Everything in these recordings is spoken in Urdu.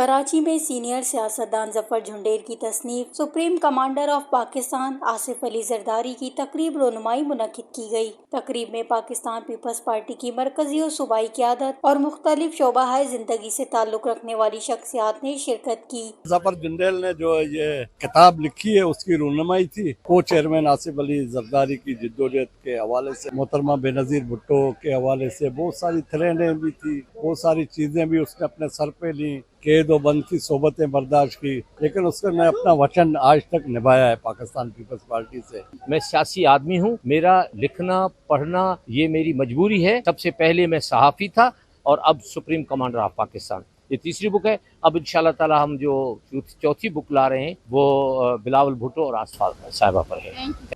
کراچی میں سینئر سیاستدان ظفر جھنڈیر کی تصنیف supreme commander of Pakistan Asif Ali Zardari کی تقریب رونمائی منعقد کی گئی۔ تقریب میں پاکستان پیپلز پارٹی کی مرکزی اور صوبائی قیادت اور مختلف شعبہ زندگی سے تعلق رکھنے والی شخصیات نے شرکت کی۔ ظفر جھنڈیر نے جو یہ کتاب لکھی ہے اس کی رونمائی تھی۔ کو چیئرمین آصف علی زرداری کی جدوجہد کے حوالے سے، محترمہ بے نظیر بھٹو کے حوالے سے بہت ساری تھریڈیں بھی تھی، بہت ساری چیزیں بھی اس نے اپنے سر پہ لیں، قید و بند کی صحبتیں برداشت کی، لیکن اس نے اپنا وچن آج تک نبھایا ہے پاکستان پیپلز پارٹی سے۔ میں سیاسی آدمی ہوں، میرا لکھنا پڑھنا یہ میری مجبوری ہے۔ سب سے پہلے میں صحافی تھا اور اب سپریم کمانڈر آف پاکستان، یہ تیسری بک ہے۔ اب انشاءاللہ تعالی ہم جو چوتھی بک لا رہے ہیں وہ بلاول بھٹو اور آصفہ صاحبہ پر ہے۔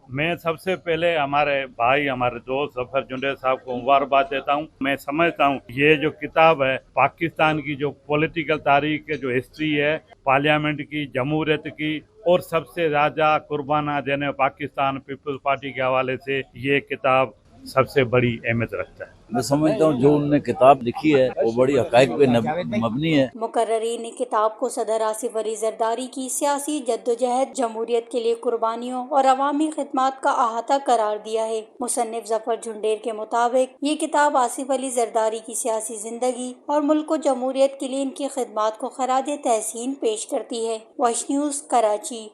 میں سب سے پہلے ہمارے بھائی، ہمارے دوست ظفر جھنڈیر صاحب کو مبارکباد دیتا ہوں۔ میں سمجھتا ہوں یہ جو کتاب ہے پاکستان کی جو پولیٹیکل تاریخ کے جو ہسٹری ہے، پارلیمنٹ کی، جمہوریت کی، اور سب سے زیادہ قربانہ دینے پاکستان پیپلز پارٹی کے حوالے سے یہ کتاب سب سے بڑی اہمیت رکھتا ہے۔ میں سمجھتا ہوں جو انہوں نے کتاب لکھی ہے وہ بڑی حقائق پہ مبنی ہے۔ مقررین نے کتاب کو صدر آصف علی زرداری کی سیاسی جدوجہد، جمہوریت کے لیے قربانیوں اور عوامی خدمات کا احاطہ قرار دیا ہے۔ مصنف ظفر جھنڈیر کے مطابق یہ کتاب آصف علی زرداری کی سیاسی زندگی اور ملک و جمہوریت کے لیے ان کی خدمات کو خراج تحسین پیش کرتی ہے۔ Wash news, Karachi.